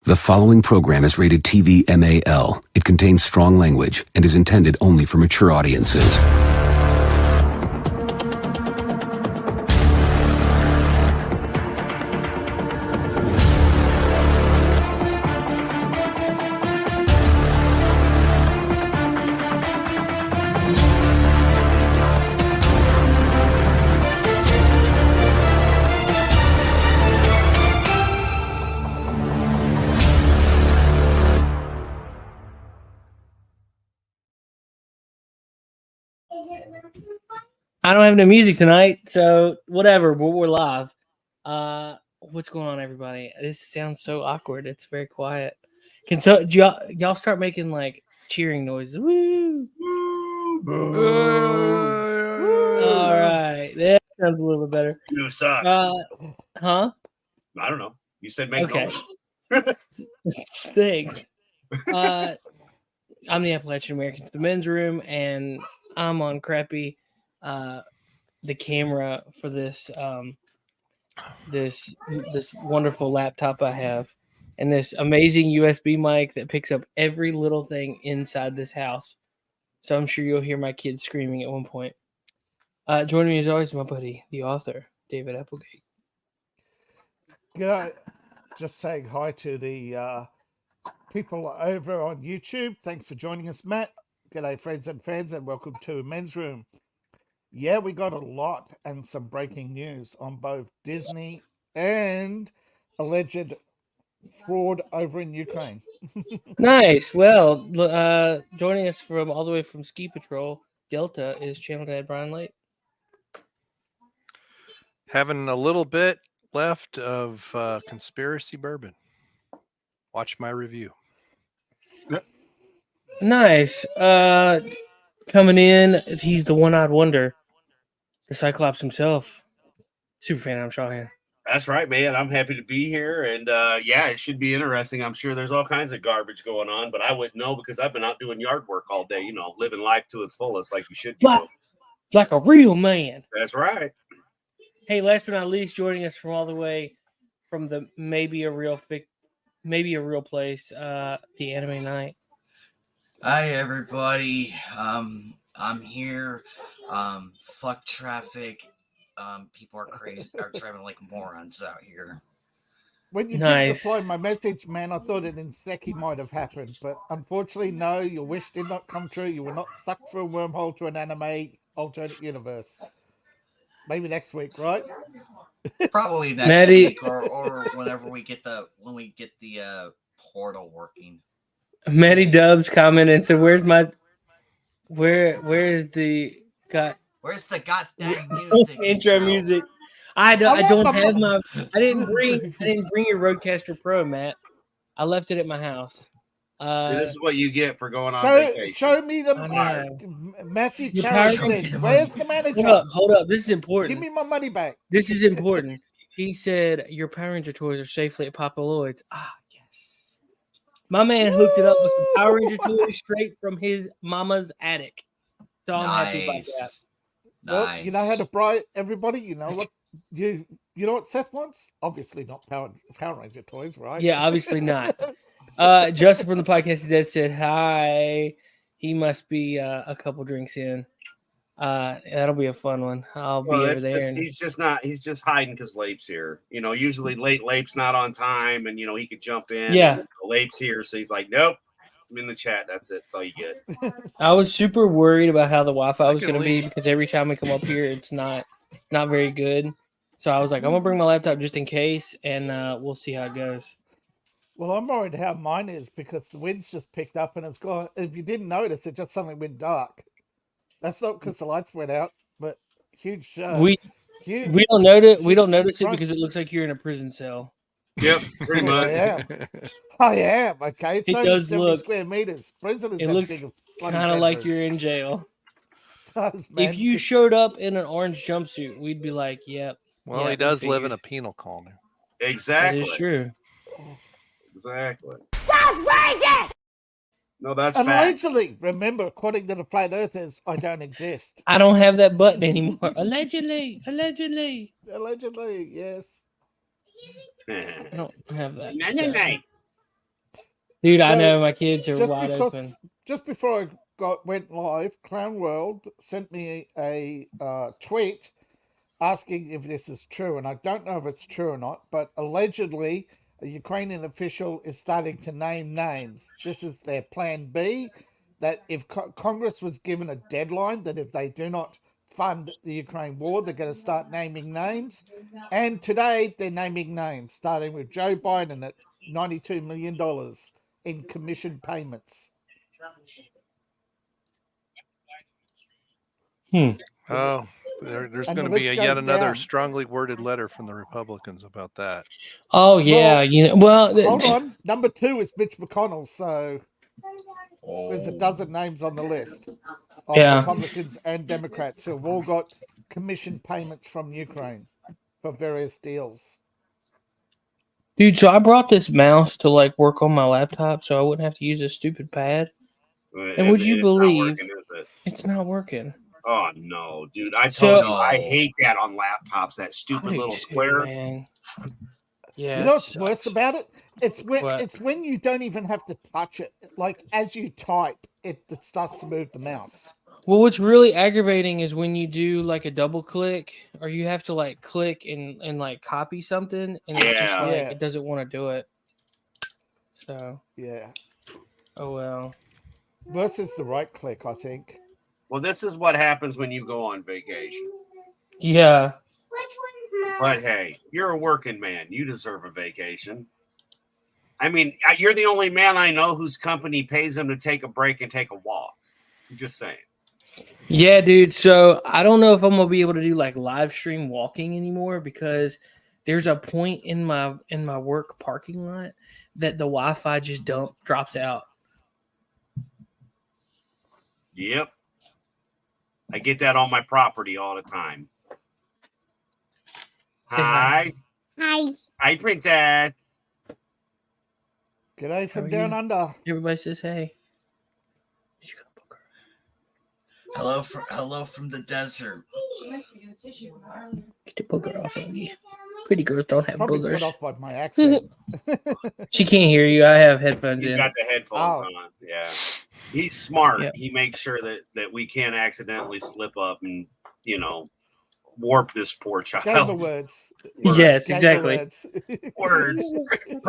The following program is rated TV MAL. It contains strong language and is intended only for mature audiences. I don't have no music tonight, so whatever. We're live. What's going on, everybody? This sounds so awkward. It's very quiet. Do y'all start making like cheering noises? Woo! All right, that sounds a little bit better. You suck. Huh? I don't know. You said make Okay. noise. Thanks. I'm the Appalachian American to the men's room, and I'm on crappy the camera for this this wonderful laptop I have, and this amazing USB mic that picks up every little thing inside this house. So I'm sure you'll hear my kids screaming at one point. Joining me as always, my buddy, the author, David Applegate. G'day. Just saying hi to the people over on YouTube. Thanks for joining us, Matt. G'day, friends and fans, and welcome to Men's Room. Yeah, we got a lot and some breaking news on both Disney and alleged fraud over in Ukraine. Nice. Well, joining us from all the way from Ski Patrol Delta is Channel Dad Brian Late. Having a little bit left of conspiracy bourbon. Watch my review. Nice. Coming in, he's the one-eyed wonder, the Cyclops himself. Super fan, I'm Shawhan. That's right, man. I'm happy to be here, and yeah, it should be interesting. I'm sure there's all kinds of garbage going on, but I wouldn't know because I've been out doing yard work all day. You know, living life to its fullest, like you should be. Like a real man. That's right. Hey, last but not least, joining us from all the way from the maybe a real place, the Anime Night. Hi everybody, I'm here. Fuck traffic. People are crazy, are driving like morons out here. When you did reply my message, man, I thought an Inseki might have happened, but unfortunately, no, your wish did not come true. You were not sucked through a wormhole to an anime alternate universe. Maybe next week, right? Probably next week, or whenever we get the portal working. Maddie Dubs commented and said, "Where's the goddamn music intro music? I don't have my. I didn't bring your Rodecaster Pro, Matt. I left it at my house. See, this is what you get for going on vacation. Show me the Matthew Carson. Where's the manager? Hold up. This is important. Give me my money back. This is important. He said your Power Ranger toys are safely at Papa Lloyd's. Ah, yes. My man hooked it up with some Power Ranger toys straight from his mama's attic. So I'm happy about that. Well, you know how to bribe everybody. You know what you know what Seth wants? Obviously not Power Ranger toys, right? Yeah, obviously not. Justin from the Podcast Dead said hi. He must be a couple drinks in. That'll be a fun one. I'll be over there. He's just hiding because Lape's here. You know, usually Lape's not on time, and you know he could jump in. Yeah, Lape's here, so he's like, nope. I'm in the chat. That's it. That's all you get. I was super worried about how the Wi-Fi was going to be because every time we come up here, it's not very good. So I was like, I'm gonna bring my laptop just in case, and we'll see how it goes. Well, I'm worried how mine is because the wind's just picked up and it's gone. If you didn't notice, it just suddenly went dark. That's not because the lights went out, but huge. We don't notice. We don't notice it because it looks like you're in a prison cell. Yep, pretty much. I am. Okay, it does 70 look square meters. Prisoners. It looks kind of like you're in jail. Does, man. If you showed up in an orange jumpsuit, we'd be like, "Yep." Well, he does live in a penal colony. Exactly. That is true. Exactly. That's racist! No, that's allegedly. Facts. Remember, according to the flat earthers, I don't exist. I don't have that button anymore. Allegedly, yes. I don't have that. No. Dude, I So, know my kids are just wide because, open. just before I went live, Clown World sent me a tweet asking if this is true, and I don't know if it's true or not, but allegedly a Ukrainian official is starting to name names. This is their plan B, that if Congress was given a deadline that if they do not fund the Ukraine war, they're going to start naming names. And today they're naming names, starting with Joe Biden at $92 million in commission payments. Oh, there's And going the to be list yet goes another down. strongly worded letter from the Republicans about that. Oh yeah, Well, hold on. Number 2 is Mitch McConnell, so there's a dozen names on the list of Yeah. Republicans and Democrats who have all got commission payments from Ukraine for various deals. Dude, so I brought this mouse to like work on my laptop so I wouldn't have to use a stupid pad. And would you believe it's not working? Oh no, dude! I So- told you I hate that on laptops. That stupid little square. Man. Yeah. You know it what's worse sucks. about it? It's when What? it's when you don't even have to touch it. Like as you type, it starts to move the mouse. Well, what's really aggravating is when you do like a double click, or you have to like click and like copy something, and it's just Yeah. like Yeah. it doesn't want to do it. So, Yeah. oh well. Worse is the right click, I think. Well, this is what happens when you go on vacation. Yeah. But hey, you're a working man. You deserve a vacation. I mean, you're the only man I know whose company pays him to take a break and take a walk. I'm just saying. Yeah, dude. So I don't know if I'm gonna be able to do like live stream walking anymore because there's a point in my work parking lot that the Wi-Fi just drops out. Yep. I get that on my property all the time. Hi. Hi. Hi, princess. G'day from How are down you? under. Everybody says hey. Hello from the desert. Get the booger off of me. Pretty girls don't have Probably put boogers. off by my accent. She can't hear you. I have headphones He's in. got the headphones on. Yeah. He's smart. Yeah. He makes sure that we can't accidentally slip up and, warp this poor child. Gave the words. Yes, Gave exactly. the Words. Yeah.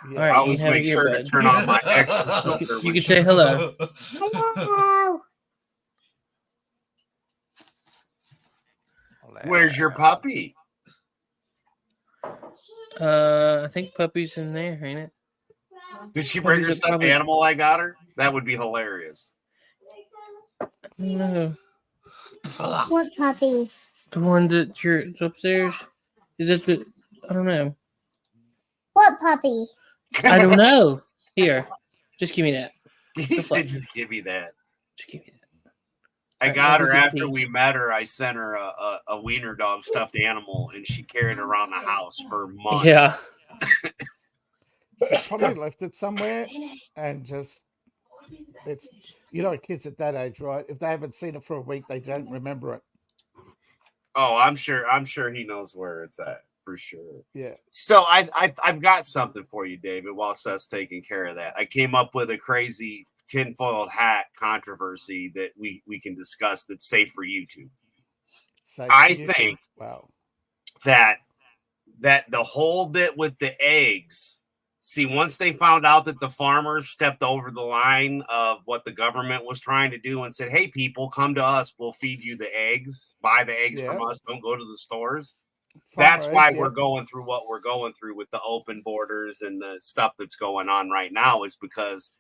All right, I you always can have make an sure to earbud. turn on my extra filter. You when can she- say hello. Hello. Where's your puppy? I think puppy's in there, ain't it? Did she bring her Puppies are stuffed probably- animal I got her? That would be hilarious. No, What puppy? the one it's upstairs. Is it the? I don't know. What puppy? I don't know. Here, just give me that. He said, just give me that. Just give me that. I Alright, got now her we can after see. we met her. I sent her a wiener dog stuffed animal, and she carried it around the house for months. Yeah. Probably left it somewhere and just it's kids at that age, right? If they haven't seen it for a week, they don't remember it. Oh, I'm sure he knows where it's at for sure. Yeah. So I've got something for you, David. Whilst us taking care of that, I came up with a crazy tinfoiled hat controversy that we can discuss that's safe for YouTube. So I you think wow. that the whole bit with the eggs. See, once they found out that the farmers stepped over the line of what the government was trying to do and said, hey, people, come to us. We'll feed you the eggs. Buy the eggs from us. Don't go to the stores. That's why we're going through what we're going through with the open borders and the stuff that's going on right now, is because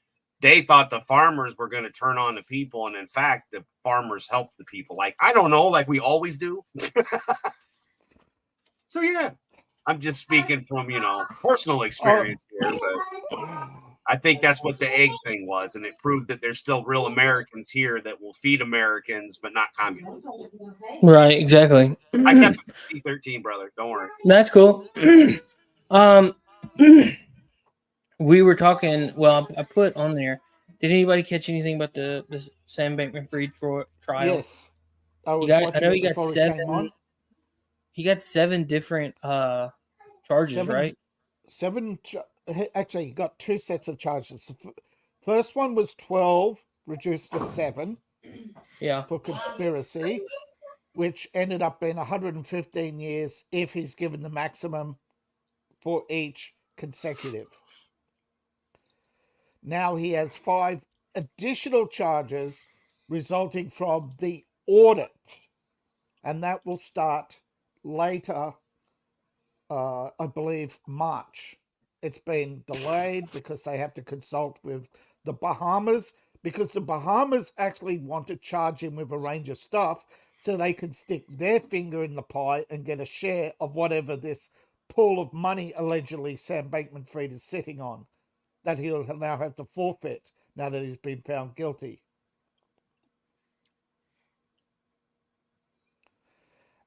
they thought the farmers were going to turn on the people. And in fact, the farmers helped the people. Like, I don't know, like we always do. So, yeah. I'm just speaking from, personal experience here, but I think that's what the egg thing was. And it proved that there's still real Americans here that will feed Americans, but not communists. Right. Exactly. I kept it T13, brother. Don't worry. That's cool. We were talking. Well, I put on there. Did anybody catch anything about the Sam Bankman-Fried trial? Yes. I was I watching know it he got before we came 7. on. He got 7 different charges, 7 right? Actually, he got 2 sets of charges. The first one was 12, reduced to 7 Yeah. for conspiracy, which ended up being 115 years if he's given the maximum for each consecutive. Now he has 5 additional charges resulting from the audit, and that will start later, I believe March. It's been delayed because they have to consult with the Bahamas, because the Bahamas actually want to charge him with a range of stuff so they can stick their finger in the pie and get a share of whatever this pool of money allegedly Sam Bankman-Fried is sitting on, that he'll now have to forfeit now that he's been found guilty.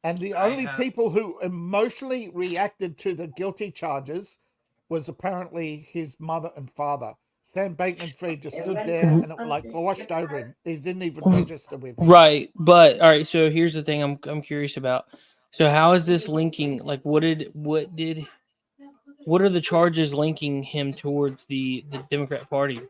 And the only people who emotionally reacted to the guilty charges was apparently his mother and father. Sam Bankman-Fried just stood there and it like washed over him. He didn't even register with him. Right, but all right. So here's the thing I'm curious about. So how is this linking? Like, what are the charges linking him towards the Democrat Party?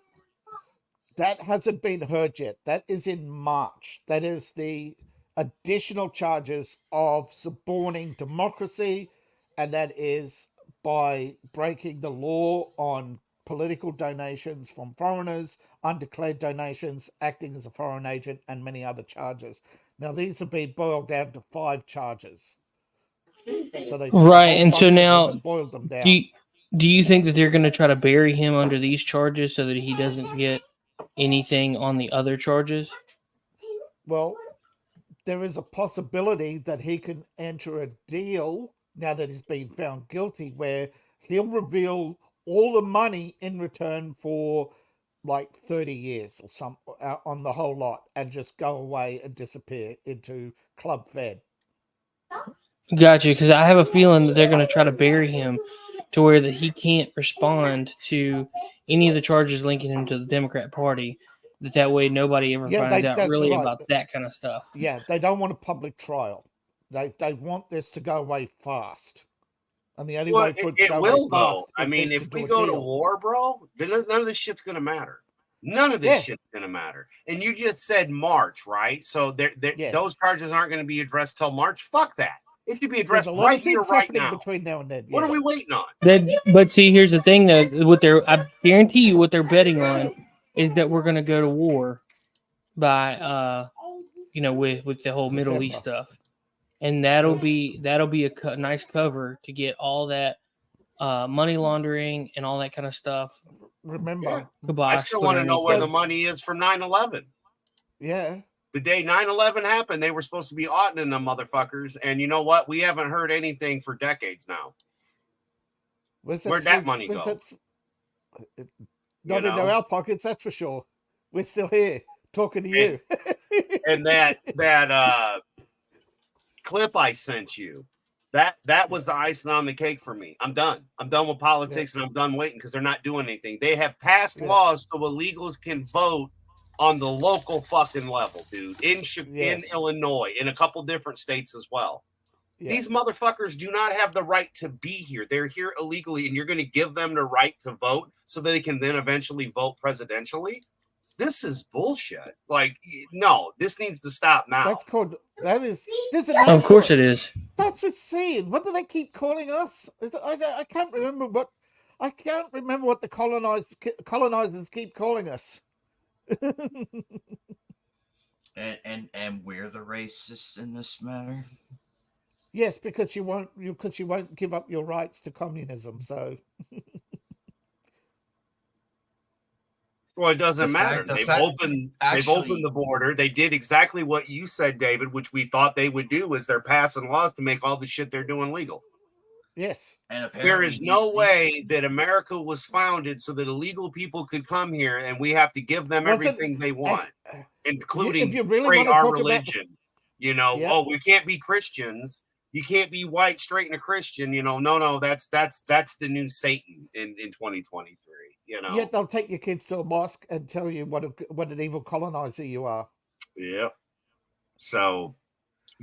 That hasn't been heard yet. That is in March. That is the additional charges of suborning democracy, and that is by breaking the law on political donations from foreigners, undeclared donations, acting as a foreign agent, and many other charges. Now, these have been boiled down to 5 charges. So they right, and so now boiled them down. Do you think that they're going to try to bury him under these charges so that he doesn't get anything on the other charges? Well, there is a possibility that he can enter a deal now that he's been found guilty where he'll reveal all the money in return for like 30 years or some on the whole lot and just go away and disappear into Club Fed. Gotcha, because I have a feeling that they're going to try to bury him to where that he can't respond to any of the charges linking him to the Democrat Party. That way nobody ever finds out really about that kind of stuff. Yeah, they don't want a public trial. They want this to go away fast. And the only way it will, though. I mean, if we go to war, bro, then none of this shit's going to matter. None of this shit's going to matter. And you just said March, right? So those charges aren't going to be addressed till March. Fuck that. It should be addressed right here, right now. Between now and then. What are we waiting on? But see, here's the thing, though. I guarantee you what they're betting on is that we're going to go to war by, with the whole Middle East stuff. And that'll be a nice cover to get all that money laundering and all that kind of stuff. Remember, I still want to know where the money is from 9/11. Yeah. The day 9/11 happened, they were supposed to be auditing them motherfuckers. And you know what? We haven't heard anything for decades now. Where'd that money go? Not into our pockets, that's for sure. We're still here talking to you. And that clip I sent you, that was the icing on the cake for me. I'm done. I'm done with politics and I'm done waiting because they're not doing anything. They have passed laws so illegals can vote on the local fucking level, dude. In Illinois, in a couple different states as well. Yeah. These motherfuckers do not have the right to be here. They're here illegally, and you're going to give them the right to vote so that they can then eventually vote presidentially? This is bullshit. Like, no, this needs to stop now. Of course it is. That's for seeing. What do they keep calling us? I can't remember what the colonizers keep calling us. and we're the racists in this matter. Yes, because you won't give up your rights to communism. So, well, it doesn't matter. They've opened the border. They did exactly what you said, David, which we thought they would do. Is they're passing laws to make all the shit they're doing legal. Yes. And there is no way that America was founded so that illegal people could come here and we have to give them everything they want, including trade our religion. We can't be Christians. You can't be white, straight, and a Christian. No, that's the new Satan in 2023. Yet they'll take your kids to a mosque and tell you what an evil colonizer you are. Yeah. So.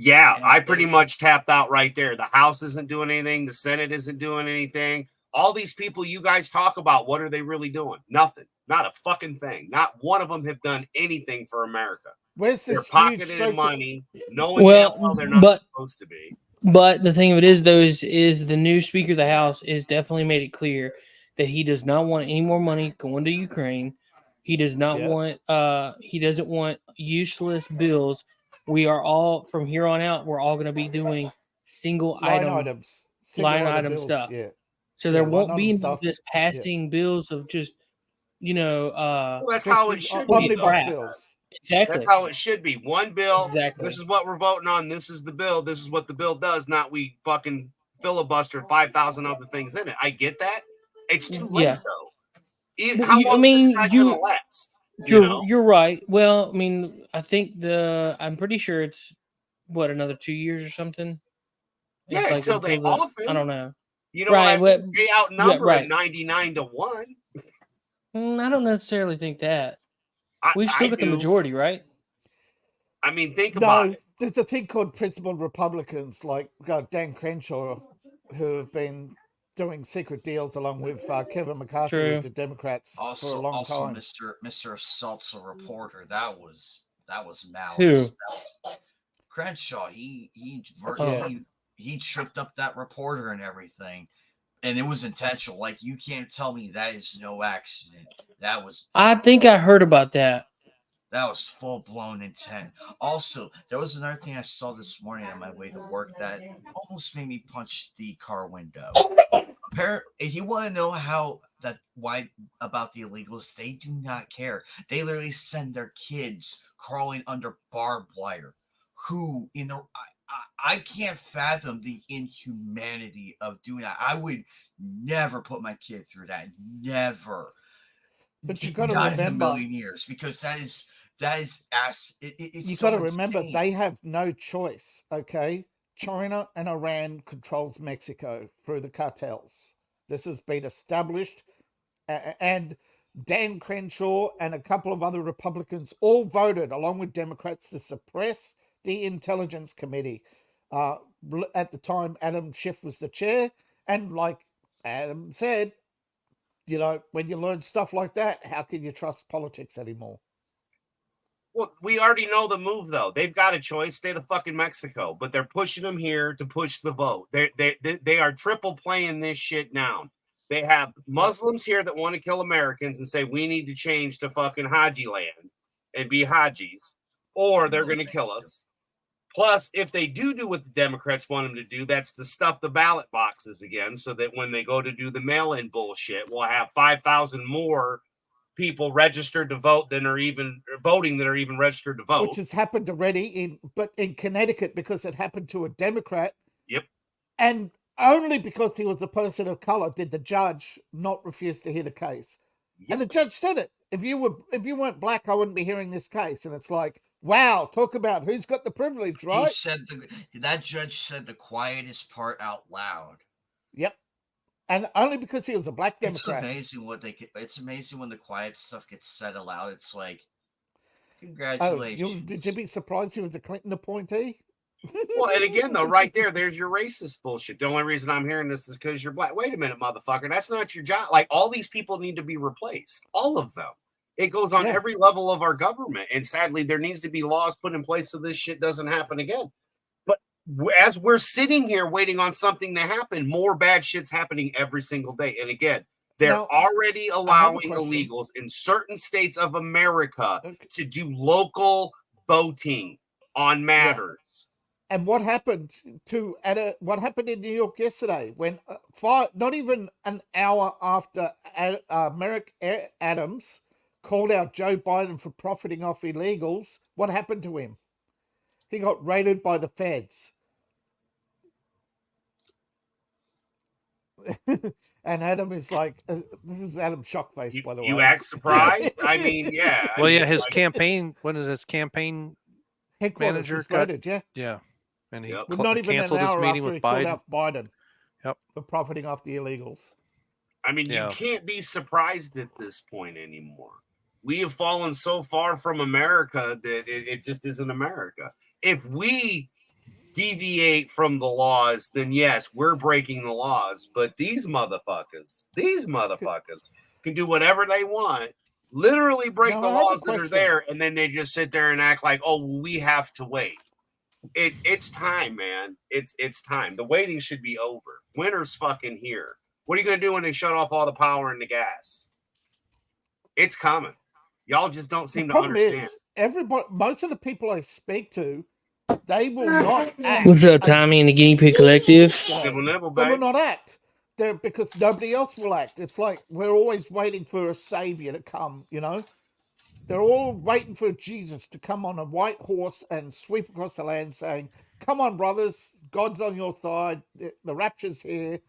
Yeah, I pretty much tapped out right there. The House isn't doing anything. The Senate isn't doing anything. All these people you guys talk about, what are they really doing? Nothing. Not a fucking thing. Not one of them have done anything for America. Where's They're this huge pocketing money, knowing damn well they're not supposed to be. But the thing of it is, though, is the new Speaker of the House is definitely made it clear that he does not want any more money going to Ukraine. He does not want. He doesn't want useless bills. We are all from here on out. We're all going to be doing single line item items, line item bills, stuff. Yeah. So there won't be just passing bills of just well, that's how it should be. Bills. Exactly. That's how it should be. One bill. Exactly. This is what we're voting on. This is the bill. This is what the bill does. Not we fucking filibuster 5,000 other things in it. I get that. It's too late though. How long is this guy gonna last? You're right. Well, I mean, I think I'm pretty sure it's another 2 years or something. Yeah, like until they off him. I don't know. You know what I mean? They outnumber him 99-1. I don't necessarily think that. We've still got the majority, right? I mean, think about it. There's a thing called principled Republicans, like Dan Crenshaw, who have been doing secret deals along with Kevin McCarthy with the Democrats for a long time. Mr. Assault's a reporter. That was malice. Who? That was Crenshaw. He tripped up that reporter and everything. And it was intentional. Like, you can't tell me that is no accident. That was. I think I heard about that. That was full-blown intent. Also, there was another thing I saw this morning on my way to work that almost made me punch the car window. Apparently, if you want to know why about the illegals, they do not care. They literally send their kids crawling under barbed wire. Who, I can't fathom the inhumanity of doing that. I would never put my kid through that. Never. But you got to remember, in a million years, because that is ass. It's you so got to remember insane. they have no choice. Okay, China and Iran controls Mexico through the cartels. This has been established, and Dan Crenshaw and a couple of other Republicans all voted along with Democrats to suppress the Intelligence Committee. At the time, Adam Schiff was the chair, and like Adam said, when you learn stuff like that, how can you trust politics anymore? Well, we already know the move, though. They've got a choice. Stay the fucking Mexico, but they're pushing them here to push the vote. They are triple playing this shit down. They have Muslims here that want to kill Americans and say we need to change to fucking Haji land and be Hajis, or they're going to kill us. Plus, if they do what the Democrats want them to do, that's to stuff the ballot boxes again, so that when they go to do the mail-in bullshit, we'll have 5,000 more people registered to vote than are even voting that are even registered to vote. Which has happened already in Connecticut, because it happened to a Democrat. Yep. And only because he was a person of color did the judge not refuse to hear the case. Yep. And the judge said it. If you weren't black, I wouldn't be hearing this case. And it's like, wow, talk about who's got the privilege, right? He said that judge said the quietest part out loud. Yep. And only because he was a black Democrat. It's amazing when the quiet stuff gets said aloud. It's like, congratulations. Did you be surprised he was a Clinton appointee? Well, and again, though, right there's your racist bullshit. The only reason I'm hearing this is because you're black. Wait a minute, motherfucker. That's not your job. Like, all these people need to be replaced. All of them. It goes on every level of our government. And sadly, there needs to be laws put in place so this shit doesn't happen again. But as we're sitting here waiting on something to happen, more bad shit's happening every single day. And again, they're already allowing illegals in certain states of America to do local voting on matters. And what happened in New York yesterday when not even an hour after Merrick Adams called out Joe Biden for profiting off illegals, what happened to him? He got raided by the feds. And Adam is like, this is Adam Shockface, by the way. You act surprised? I mean, yeah. Well, his campaign, when is his campaign manager got? Yeah. And he canceled his meeting with Biden. Yep. For profiting off the illegals. I mean, you can't be surprised at this point anymore. We have fallen so far from America that it just isn't America. If we deviate from the laws, then yes, we're breaking the laws. But these motherfuckers can do whatever they want, literally break Now, the I have a laws that are question. there, and then they just sit there and act like, oh, well, we have to wait. It's time, man. It's time. The waiting should be over. Winter's fucking here. What are you gonna do when they shut off all the power and the gas? It's coming. Y'all just don't seem The to problem understand. is, everybody, most of the people I speak to, they will not act. What's up, Tommy and the Guinea Pig Collective? Nibble, nibble, They will babe. not act. They're, because nobody else will act. It's like we're always waiting for a savior to come, you know? They're all waiting for Jesus to come on a white horse and sweep across the land saying, come on, brothers, God's on your side. The rapture's here.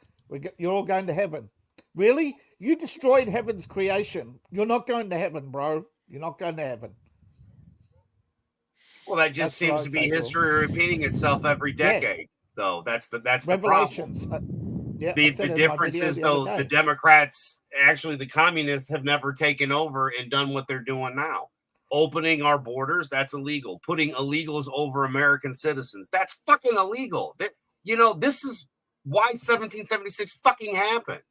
You're all going to heaven. Really? You destroyed heaven's creation. You're not going to heaven, bro. You're not going to heaven. Well, that just That's what seems I to be say, Bill. history repeating itself every decade. Though that's the problem. Revelations. Yeah, I The said it in my difference video is, the other though, the day. Democrats, actually the communists, have never taken over and done what they're doing now. Opening our borders, that's illegal. Putting illegals over American citizens, that's fucking illegal. This is why 1776 fucking happened.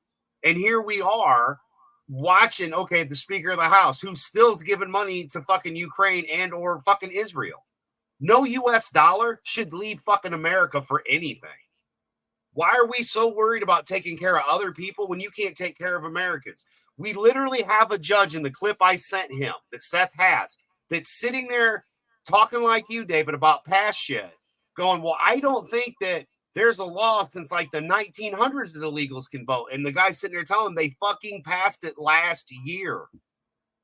And here we are watching, okay, the Speaker of the House, who still is giving money to fucking Ukraine and or fucking Israel. No US dollar should leave fucking America for anything. Why are we so worried about taking care of other people when you can't take care of Americans? We literally have a judge in the clip I sent him that Seth has that's sitting there talking like you, David, about past shit, going, well, I don't think that there's a law since like the 1900s that illegals can vote. And the guy sitting there telling them they fucking passed it last year.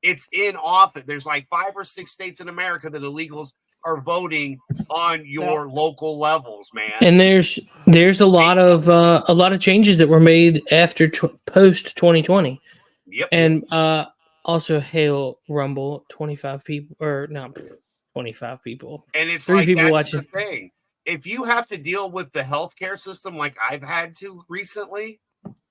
It's in office. There's like 5 or 6 states in America that illegals are voting on your local levels, man. And there's a lot of changes that were made after post 2020. Yep. And also hail Rumble 25 people or no 25 people. And it's 3 like people that's watching. the thing. If you have to deal with the healthcare system like I've had to recently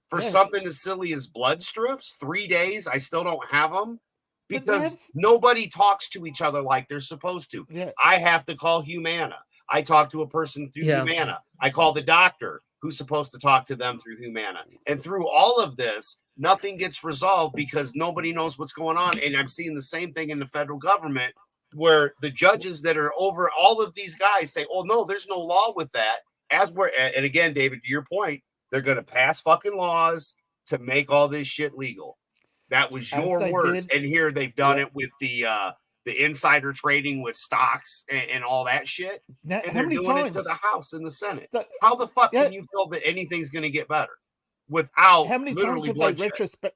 for something as silly as blood strips, 3 days, I still don't have them because nobody talks to each other like they're supposed to. Yeah. I have to call Humana. I talk to a person through Humana. I call the doctor who's supposed to talk to them through Humana. And through all of this, nothing gets resolved because nobody knows what's going on. And I'm seeing the same thing in the federal government where the judges that are over all of these guys say, oh, no, there's no law with that. And again, David, to your point, they're going to pass fucking laws to make all this shit legal. That was your words. And here they've done it with the insider trading with stocks and all that shit. Now, and they're doing it to the House and the Senate. How the fuck can you feel that anything's going to get better without how many literally times have bloodshed? they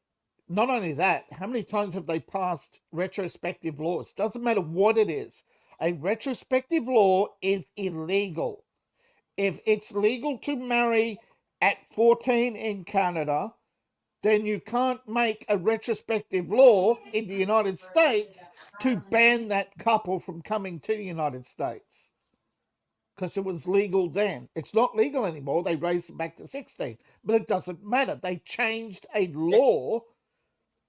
not only that, how many times have they passed retrospective laws? Doesn't matter what it is. A retrospective law is illegal. If it's legal to marry at 14 in Canada, then you can't make a retrospective law in the United States to ban that couple from coming to the United States. Because it was legal then. It's not legal anymore. They raised it back to 16. But it doesn't matter. They changed a law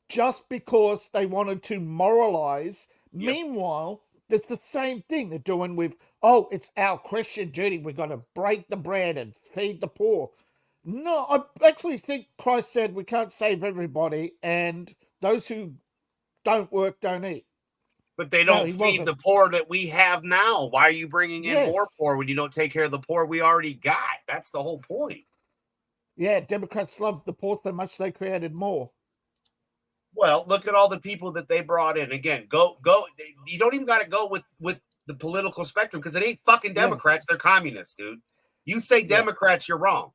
just because they wanted to moralize. Meanwhile, it's the same thing they're doing with, oh, it's our Christian duty. We've got to break the bread and feed the poor. No, I actually think Christ said we can't save everybody, and those who don't work don't eat. But they don't feed the poor that we have now. Why are you bringing in more poor when you don't take care of the poor we already got? That's the whole point. Yeah, Democrats loved the poor so much they created more. Well, look at all the people that they brought in. Again, go. You don't even got to go with the political spectrum because it ain't fucking Democrats. They're communists, dude. You say Democrats, you're wrong.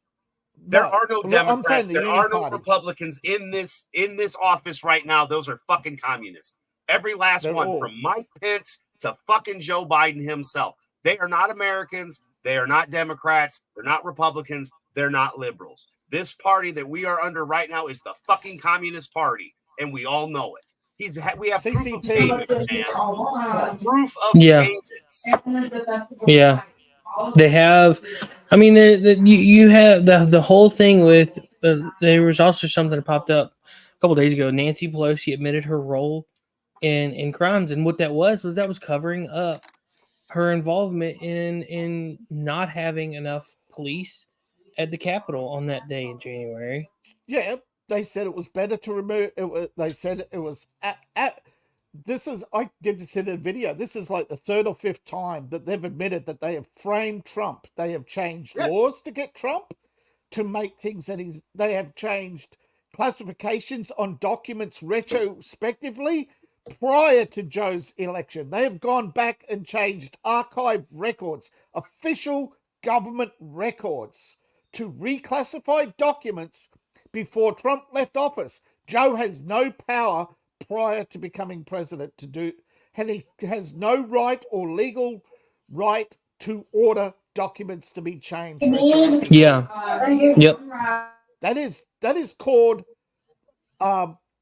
There are no Democrats. There are no Republicans in this office right now. Those are fucking communists. Every last one, from Mike Pence to fucking Joe Biden himself. They are not Americans. They are not Democrats. They're not Republicans. They're not liberals. This party that we are under right now is the fucking Communist Party, and we all know it. We have proof of payments, man. Proof of payments. Yeah. They have, I mean, you have the whole thing with, there was also something that popped up a couple days ago. Nancy Pelosi admitted her role in crimes. And what that was covering up her involvement in not having enough police at the Capitol on that day in January. Yeah, they said it was better to remove it. They said it was this is, I did it in a video. This is like the third or fifth time that they've admitted that they have framed Trump. They have changed laws to get Trump to make things that they have changed classifications on documents retrospectively prior to Joe's election. They have gone back and changed archived records, official government records, to reclassify documents before Trump left office. Joe has no power prior to becoming president to do, and he has no right or legal right to order documents to be changed. Yeah. Yep. That is called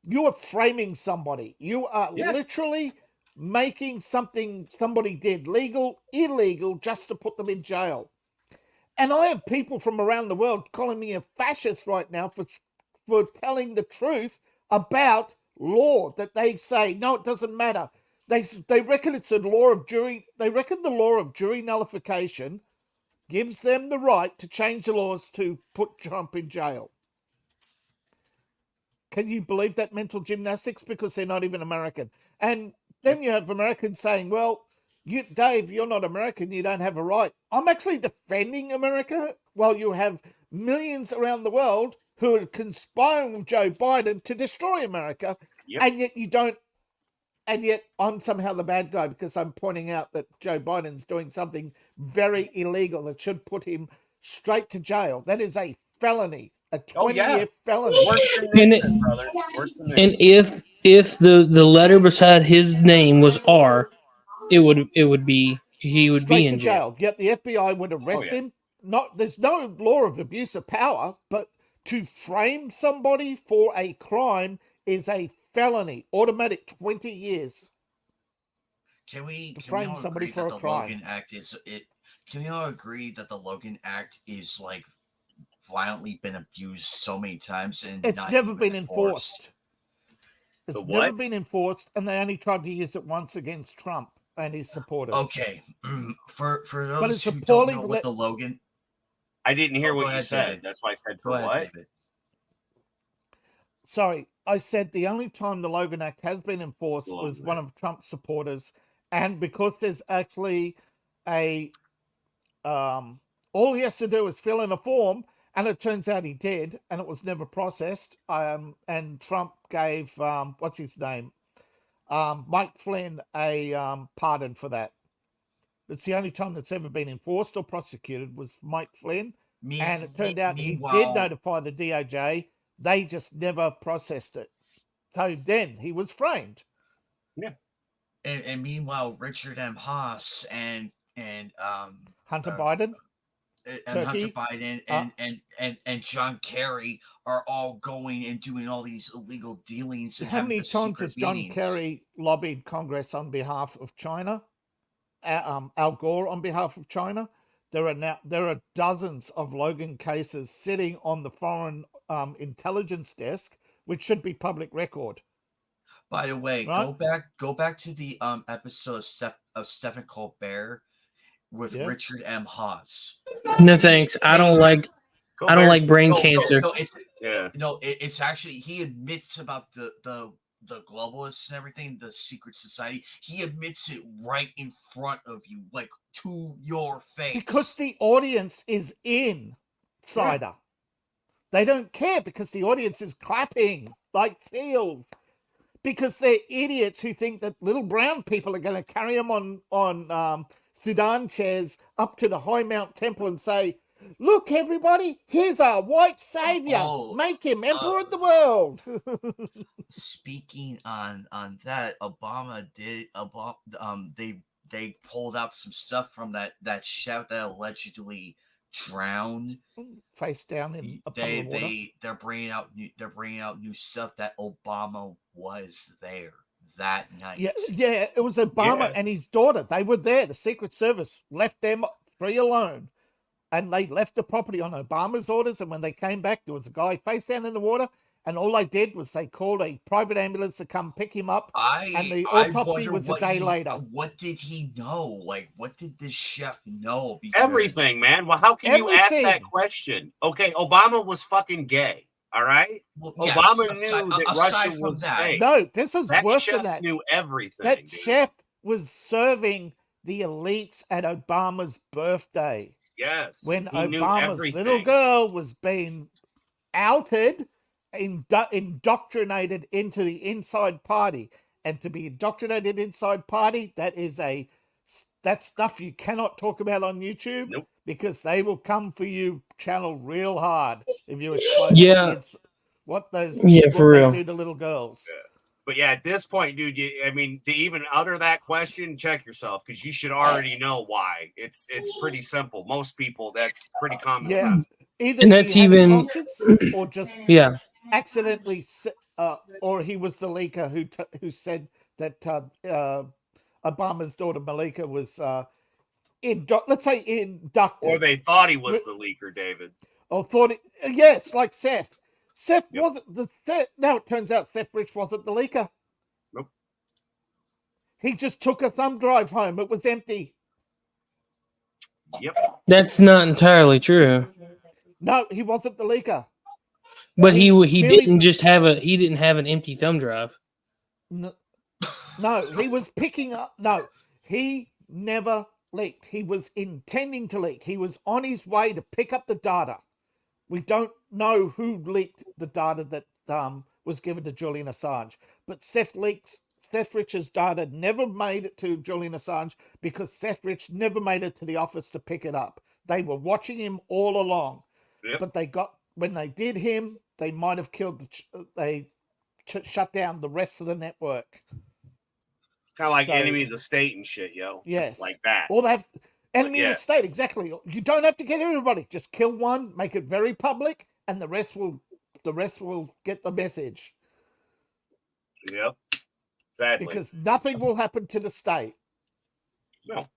you are framing somebody. You are literally making something somebody did legal, illegal, just to put them in jail. And I have people from around the world calling me a fascist right now for telling the truth about law, that they say, no, it doesn't matter. They reckon it's a law of jury. They reckon the law of jury nullification gives them the right to change the laws to put Trump in jail. Can you believe that mental gymnastics? Because they're not even American. And then you have Americans saying, well, Dave, you're not American. You don't have a right. I'm actually defending America while you have millions around the world who are conspiring with Joe Biden to destroy America. And yet you don't. And yet I'm somehow the bad guy because I'm pointing out that Joe Biden's doing something very illegal that should put him straight to jail. That is a felony. A 20-year felony. Worse than Nixon, brother. Worse than Nixon. And if the letter beside his name was R, he would be in jail. Yet the FBI would arrest him. There's no law of abuse of power, but to frame somebody for a crime is a felony, automatic 20 years. Can we frame all somebody agree for that a the crime? Logan Act is it? Can we all agree that the Logan Act is like violently been abused so many times and It's never been enforced. It's The never what? been enforced, and they only tried to use it once against Trump and his supporters. Okay, for But those it's who a don't poorly know what the Logan, I didn't hear Go what you ahead, said. David. That's why I said go for ahead, what? David. Sorry, I said the only time the Logan Act has been enforced was one of Trump's supporters, and because there's actually a all he has to do is fill in a form, and it turns out he did, and it was never processed. And Trump gave what's his name, Mike Flynn, a pardon for that. It's the only time that's ever been enforced or prosecuted was Mike Flynn, and it turned out he did notify the DOJ. They just never processed it. So then he was framed. Yeah. And meanwhile, Richard M. Haas and Hunter Biden. And Hunter Biden and John Kerry are all going and doing all these illegal dealings. And how many times has John Kerry lobbied Congress on behalf of China? Al Gore on behalf of China. There are dozens of Logan cases sitting on the Foreign Intelligence Desk, which should be public record. By the way, right? go back to the episode of Stephen Colbert with Richard M. Haas. No thanks. I don't like brain cancer. It's actually, he admits about the globalists and everything, the secret society. He admits it right in front of you, like to your face. Because the audience is inside. Yeah. They don't care because the audience is clapping like seals. Because they're idiots who think that little brown people are going to carry them on sedan chairs up to the High Mount Temple and say, look, everybody, here's our white savior. Make him emperor of the world. Speaking on that, Obama did. They pulled out some stuff from that chef that allegedly drowned face down in a puddle of water. They're bringing out new stuff that Obama was there that night. Yeah, it was Obama and his daughter. They were there. The Secret Service left them free alone, and they left the property on Obama's orders. And when they came back, there was a guy face down in the water, And all they did was they called a private ambulance to come pick him up. And the I autopsy wonder was a what day later. What did he know? Like, what did this chef know? Because Everything, man. Well, how can you ask that Everything. question? Okay, Obama was fucking gay. All right. Well, Obama yes, knew that aside Russia from was that, fake. No, this is That worse chef than that. knew everything. That dude. chef was serving the elites at Obama's birthday. Yes. When he knew Obama's little everything. girl was being outed, indoctrinated into the inside party. And to be indoctrinated inside party, that's stuff you cannot talk about on YouTube. Nope. Because they will come for you channel real hard if you explain Yeah. what Yeah, what for they real. do to little girls. But yeah, at this point, dude, I mean, to even utter that question, check yourself, because you should already know why. It's pretty simple. Most people, that's pretty common Yeah. sense. Either And that's he had a even- conscience or just Yeah. accidentally, or he was the leaker who said that Obama's daughter Malika was let's say inducted, Or they thought he was the leaker, David. or thought yes, like Seth. Seth Yep. wasn't the Seth. Now it turns out Seth Rich wasn't the leaker. Nope. He just took a thumb drive home. It was empty. Yep. That's not entirely true. No, he wasn't the leaker. But He he merely- didn't just have an empty thumb drive. No, he was picking up. No, he never leaked. He was intending to leak. He was on his way to pick up the data. We don't know who leaked the data that was given to Julian Assange, but Seth Rich's data never made it to Julian Assange because Seth Rich never made it to the office to pick it up. They were watching him all along, Yep. but when they did him, they might have killed shut down the rest of the network. It's kind of like So- enemy of the state and shit, yo. Yes. Like that. Or they have enemy Yeah. of the state, exactly. You don't have to get everybody. Just kill one, make it very public, and the rest will get the message. Yep. Sadly. Because nothing will happen to the state. No.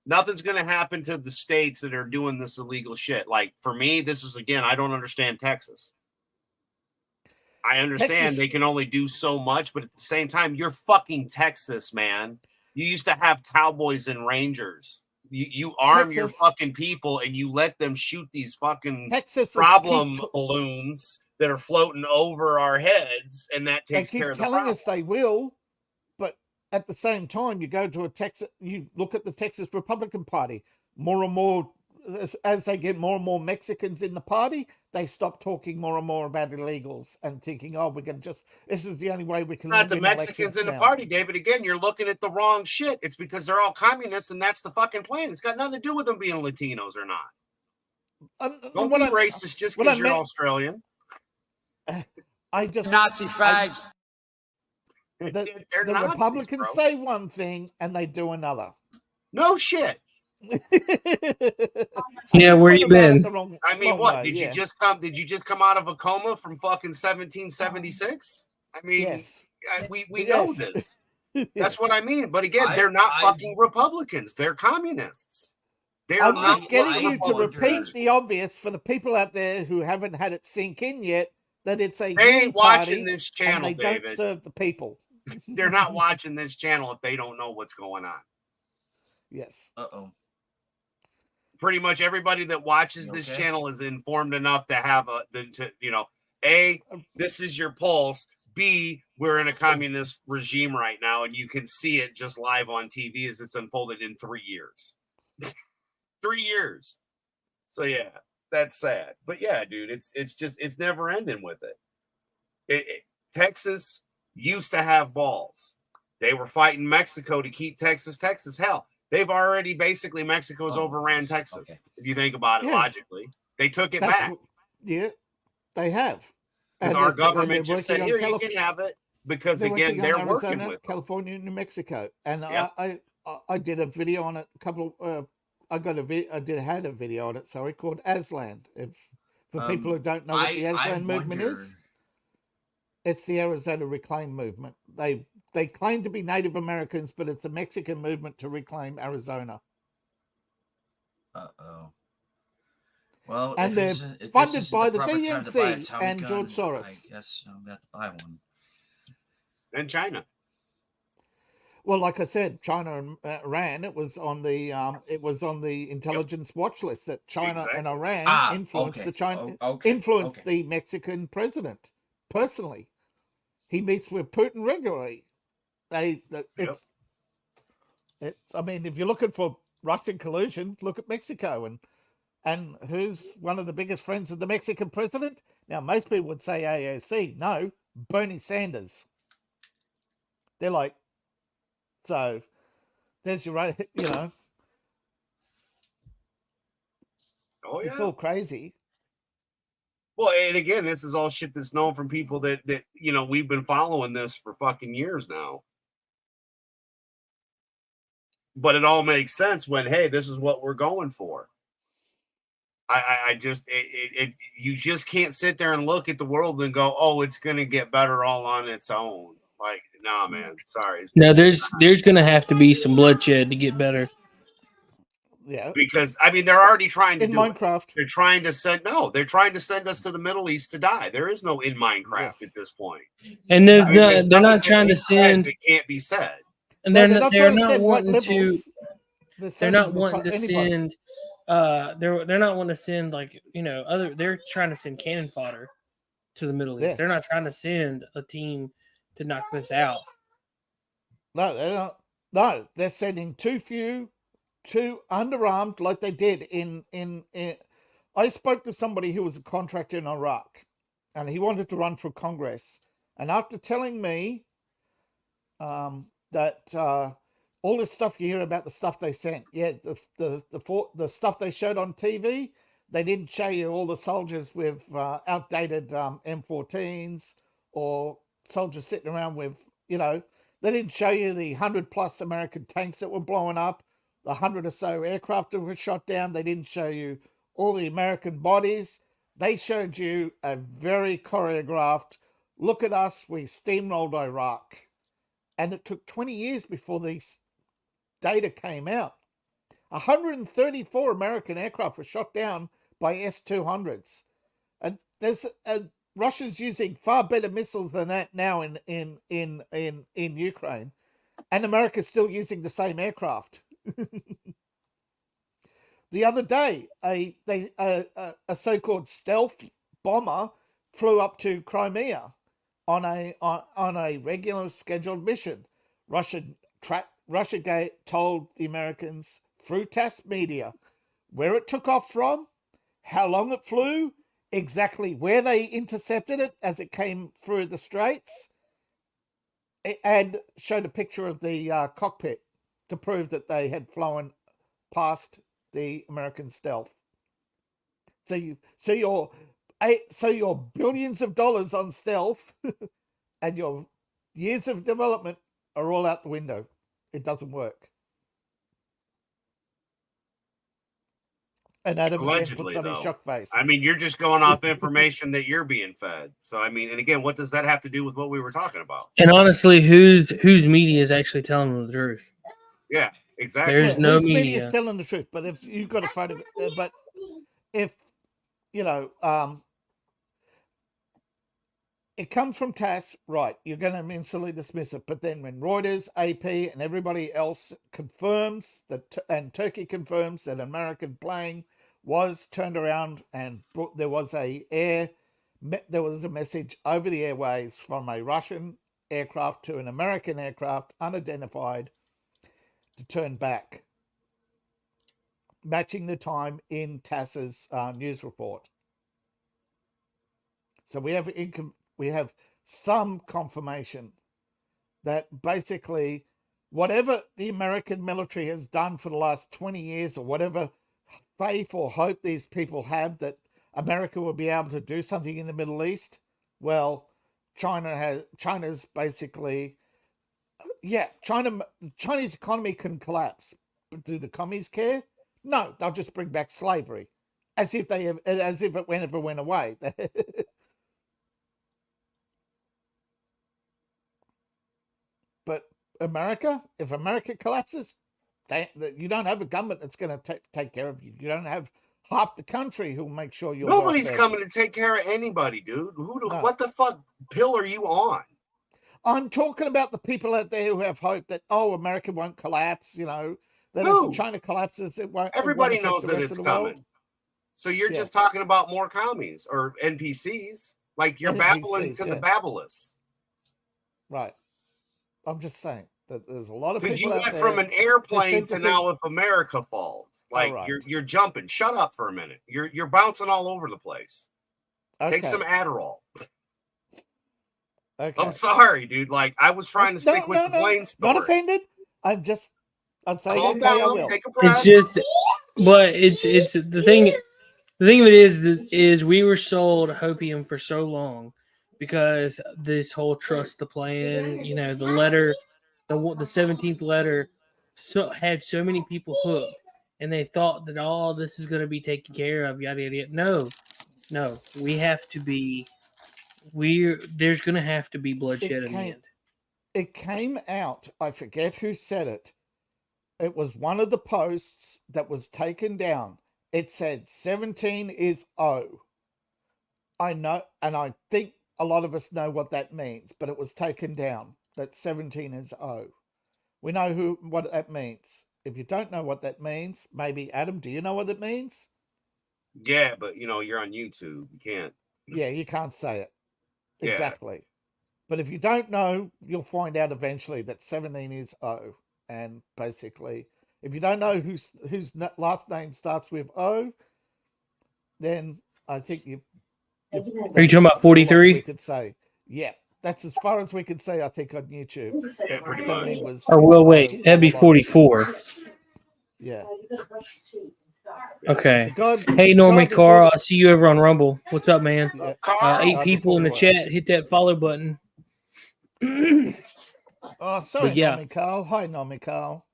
Nothing's going to happen to the states that are doing this illegal shit. Like, for me, this is, again, I don't understand Texas. I understand Texas- they can only do so much, but at the same time, you're fucking Texas, man. You used to have cowboys and rangers. You arm your Texas- fucking people and you let them shoot these fucking Texas is problem keep- balloons that are floating over our heads, and that They takes keep care of the telling problem. us they will, but at the same time, you go to you look at the Texas Republican Party. More and more, as they get more and more Mexicans in the party, they stop talking more and more about illegals and thinking, "Oh, we can this is the only way we can." Not the win Mexicans elections in the now." party, David. Again, you're looking at the wrong shit. It's because they're all communists, and that's the fucking plan. It's got nothing to do with them being Latinos or not. Don't be racist just what I because you're meant- Australian. I just Nazi fags. They're the Nazis, Republicans bro. say one thing and they do another. No shit. Yeah, where you been? I mean, what did you just come? Did you just come out of a coma from fucking 1776? I mean, Yes. we know Yes. this. That's what I mean. But again, they're not fucking Republicans. They're communists. They're I'm not just getting you to Republicans. repeat the obvious for the people out there who haven't had it sink in yet that it's a They ain't watching party this channel, and they David. don't serve the people. They're not watching this channel if they don't know what's going on. Yes. Uh-oh. Pretty much everybody that watches this Okay. channel is informed enough to have A, this is your pulse. B, we're in a communist regime right now, and you can see it just live on TV as it's unfolded in 3 years. 3 years. So yeah, that's sad. But yeah, dude, it's never ending with it. Texas used to have balls. They were fighting Mexico to keep Texas. Hell, they've already basically Mexico's overran Texas. Okay. If you think about it Yeah. logically, they took it That's back. Yeah, they have. Because And our they're government just said, working here, on you can have it. Because they're again, working on they're working Arizona, with them. California, New Mexico, and Yep. I did a video on it. I had a video on it. Sorry, called Aslan. For people who don't know what the Aslan movement is, it's the Arizona Reclaim movement. They claim to be Native Americans, but it's a Mexican movement to reclaim Arizona. Uh-oh. Well, And they're if this funded isn't by the the proper time to buy a DNC Tommy and gun, George Soros. I guess I'm about to buy one. And China. Well, like I said, China and Iran. It was on the intelligence watch list that China and Iran influenced the Mexican president personally. He meets with Putin regularly. It's. I mean, if you're looking for Russian collusion, look at Mexico and who's one of the biggest friends of the Mexican president. Now, most people would say AOC. No, Bernie Sanders. They're like, so. There's your, you know. Oh yeah, it's all crazy. Well, and again, this is all shit that's known from people that you know, we've been following this for fucking years now. But it all makes sense when, hey, this is what we're going for. I just you just can't sit there and look at the world and go, oh, it's gonna get better all on its own. Like, nah, man, sorry. No, there's gonna have to be some bloodshed to get better. Yeah, because I mean, they're already trying to in do Minecraft. They're trying to send they're trying to send us to the Middle East to die. There is no in Minecraft at this point, and they're not trying to send. It can't be said, and they're not wanting to. They're not wanting to send. They're not wanting to send, like, you know, they're trying to send cannon fodder to the Middle East. Yeah. They're not trying to send a team to knock this out. No, they're not. No, they're sending too underarmed, like they did in. I spoke to somebody who was a contractor in Iraq, and he wanted to run for Congress. And after telling me that all this stuff you hear about, the stuff they sent, the stuff they showed on TV, they didn't show you all the soldiers with outdated M14s or soldiers sitting around with, you know, they didn't show you the 100+ American tanks that were blowing up, the 100 or so aircraft that were shot down. They didn't show you all the American bodies. They showed you a very choreographed, look at us, we steamrolled Iraq. And it took 20 years before these data came out. 134 American aircraft were shot down by S-200s. And Russia's using far better missiles than that now in Ukraine. And America's still using the same aircraft. The other day, a so-called stealth bomber flew up to Crimea on a regular scheduled mission. Russia told the Americans through TASS media where it took off from, how long it flew, exactly where they intercepted it as it came through the straits, and showed a picture of the cockpit to prove that they had flown past the American stealth. So your billions of dollars on stealth and your years of development are all out the window. It doesn't work. And Adam allegedly, puts on his shock face. I mean, you're just going off information that you're being fed. So, I mean, and again, what does that have to do with what we were talking about? And honestly, whose media is actually telling them the truth? Yeah, exactly. There's no media is telling the truth. But if you've got a photo, but if you know, it comes from TASS, right? You're going to instantly dismiss it. But then when Reuters, AP, and everybody else confirms that, and Turkey confirms that an American plane was turned around and there was a message over the airwaves from a Russian aircraft to an American aircraft, unidentified, to turn back, matching the time in TASS's news report. So we have some confirmation that basically whatever the American military has done for the last 20 years, or whatever faith or hope these people have that America will be able to do something in the Middle East, well, China's basically, Chinese economy can collapse, but do the commies care? No, they'll just bring back slavery, as if it never went away. But America, if America collapses, you don't have a government that's going to take care of you. You don't have half the country who'll make sure you're Nobody's well-fed. coming to take care of anybody, dude. No. What the fuck pill are you on? I'm talking about the people out there who have hope that, America won't collapse, you know, that Who? if China collapses, it won't. Everybody it won't affect knows the that rest it's of the world. coming. So you're Yeah. just talking about more commies or NPCs. Like you're babbling NPCs, to yeah. the babblers. Right. I'm just saying that there's a lot of Because people you out went there. from an airplane seem to to now think- if America falls. Like right. you're jumping. Shut up for a minute. You're bouncing all over the place. Okay. Take some Adderall. Okay. I'm sorry, dude. Like I was trying to stick with the plane story. Not offended. I'm saying Calm okay, I down. will. Take a breath. It's just, but it's the thing. The thing of it is we were sold hopium for so long because this whole trust the plan, you know, the letter, the 17th letter, had so many people hooked, and they thought that all this is going to be taken care of. Yada yada yada. No, we have to be. There's going to have to be bloodshed in the end. It came out. I forget who said it. It was one of the posts that was taken down. It said 17 is O. I know, and I think a lot of us know what that means, but it was taken down that 17 is O. We know what that means. If you don't know what that means, maybe Adam, do you know what it means? Yeah, but you know, you're on YouTube. You can't. Yeah, you can't say it. Yeah. Exactly. But if you don't know, you'll find out eventually that 17 is O. And basically, if you don't know whose last name starts with O, then I think you. Are you talking about 43? We could say, yeah, that's as far as we could say. I think on YouTube. Yeah, pretty 17 much. was Or well, wait, that'd be 44. Yeah. Okay. God, Hey, Normie God, Carl, I see you over on Rumble. What's up, man? Yeah. 8 people in the chat. Hit that follow button. Oh, sorry, But yeah. Nomi Carl. Hi, Nomi Carl.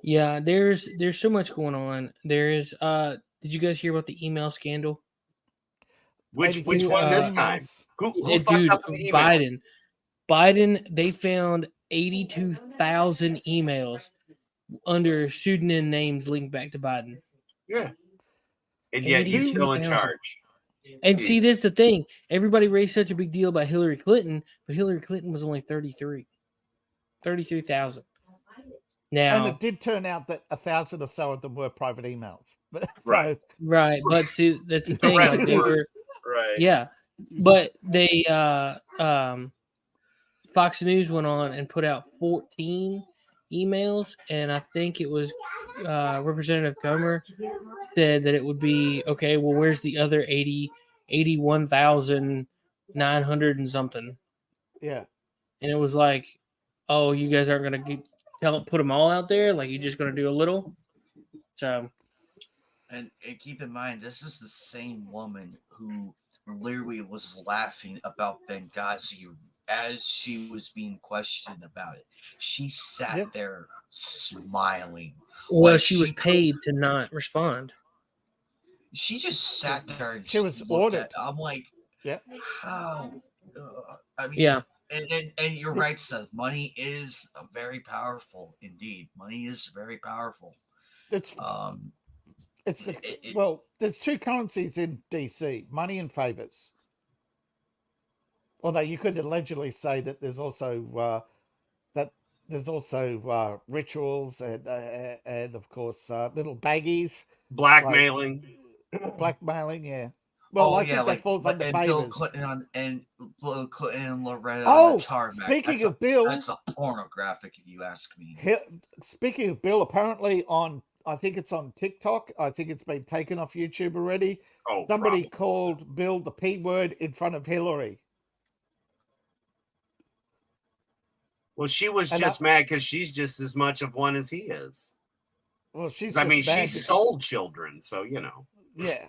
Yeah, there's so much going on. There's did you guys hear about the email scandal? Which 82 one this emails. time? Who fucked Dude, up in the emails? Biden, they found 82,000 emails under pseudonym names linked back to Biden. Yeah. And yet he's still in 82,000. charge. And see, this is the thing. Everybody raised such a big deal about Hillary Clinton, but Hillary Clinton was only 33,000. Now, And it did turn out that 1,000 or so of them were private emails. Right. right, but see, that's the The thing. rest Like, they were- were, Right. yeah, but they, Fox News went on and put out 14 emails, and I think it was Representative Comer said that it would be okay. Well, where's the other 81,900 and something? Yeah. And it was like, oh, you guys aren't gonna put them all out there. Like, you're just gonna do a little. So, and keep in mind, this is the same woman who literally was laughing about Benghazi as she was being questioned about it. She sat there smiling. well, Like, she was paid to not respond. She just sat there and She just was looked ordered. at. I'm like, Yeah. how? I mean, Yeah. And you're right, Seth. Money is very powerful indeed. Money is very powerful. It's it- well, there's two currencies in DC: money and favors. Although you could allegedly say that there's also rituals and of course little baggies, Blackmailing. blackmailing. Yeah. Well, I think that falls under Bill favors. Clinton and Loretta. Oh, Tarmac. speaking of Bill, that's a pornographic, if you ask me. Speaking of Bill, apparently I think it's on TikTok. I think it's been taken off YouTube already. Oh, Somebody probably. called Bill the P word in front of Hillary. Well, she was And just mad because she's just as much of one as he is. Well, she's. I mean, just mad she because- sold children, so you know. Yeah,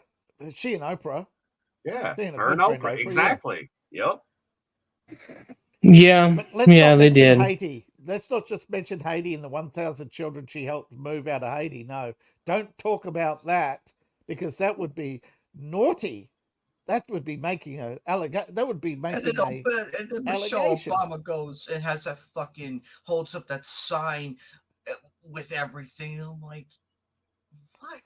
she and Oprah. Yeah, Being a her and good friend, Oprah, Oprah, yeah. exactly. Yep. Yeah. But let's Yeah, not they mention did. Haiti. Let's not just mention Haiti and the 1,000 children she helped move out of Haiti. No, don't talk about that because that would be naughty. That would be making a allegation. That would be making And then Michelle allegation. Obama goes and has that fucking holds up that sign with everything. I'm like, what?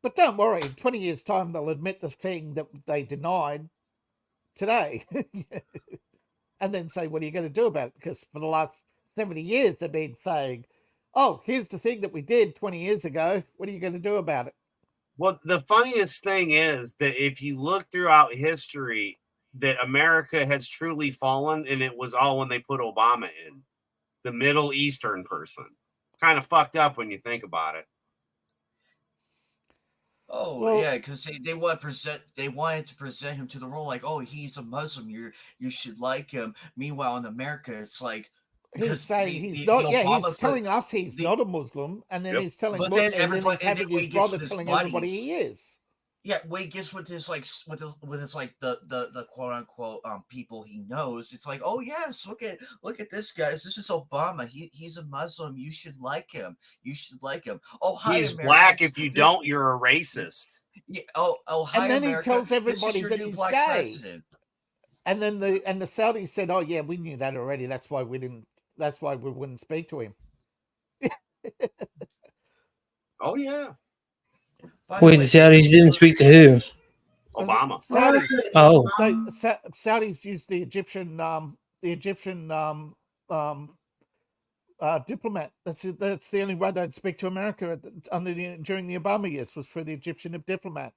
But don't worry, in 20 years' time, they'll admit the thing that they denied today. And then say, what are you going to do about it? Because for the last 70 years, they've been saying, oh, here's the thing that we did 20 years ago. What are you going to do about it? Well, the funniest thing is that if you look throughout history, that America has truly fallen, and it was all when they put Obama in, the Middle Eastern person. Kind of fucked up when you think about it. Oh Well- yeah, because they wanted to present him to the role like, oh, he's a Muslim, you should like him. Meanwhile, in America, it's like He's because saying the- he's the not. Yeah, Obama he's telling us he's not a Muslim, and then Yep. he's telling, But look, then and then everybody- he's and having then when his he gets brother with his telling everybody buddies- he is. Yeah, when he gets with his like with his like the quote unquote people he knows, it's like, oh yes, look at this guys. This is Obama. He's a Muslim. You should like him. You should like him. Oh hi, He's Americans. black. If you This- don't, you're a racist. Yeah, oh hi, And then America. he tells This is everybody your that new he's black gay. president. And then the Saudis said, oh yeah, we knew that already. That's why we didn't. That's why we wouldn't speak to him. Oh yeah, By the Wait, way, the Saudis didn't speak to who? Obama. Saudis. Oh, Saudis used the Egyptian diplomat. That's the only way they'd speak to America during the Obama years was for the Egyptian diplomat.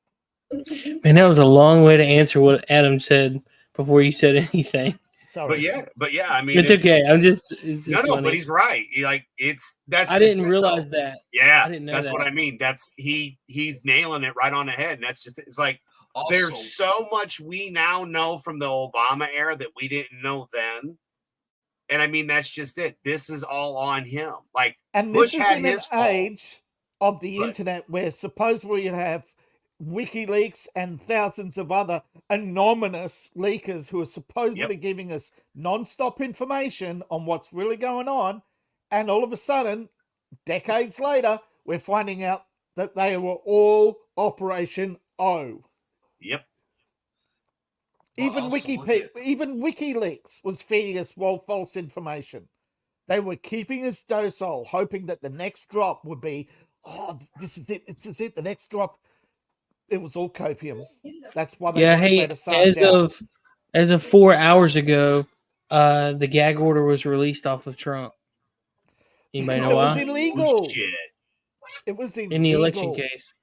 man, that was a long way to answer what Adam said before you said anything. Sorry, But yeah, I mean, It's okay. It's just no, funny. but he's right. That's. I just didn't it, realize though. that. Yeah, I didn't know that's that. what I mean. That's he's nailing it right on the head, and that's just it's like also, there's so much we now know from the Obama era that we didn't know then, and I mean that's just it. This is all on him. Like and Bush this is had in an his fault. age of the Right. internet where supposedly you have WikiLeaks and thousands of other anonymous leakers who are supposedly giving us non-stop information on what's really going on, and all of a sudden, decades later, we're finding out that they were all Operation O. Yep. Well, Even also look at- even WikiLeaks was feeding us false information. They were keeping us docile, hoping that the next drop would be, oh, this is it. This is it. The next drop. It was all copium. That's why they Yeah, wanted to hey, let Assange out. as of 4 hours ago, the gag order was released off of Trump. Anybody Because know it was why? illegal. Shit. It was illegal. In the election case.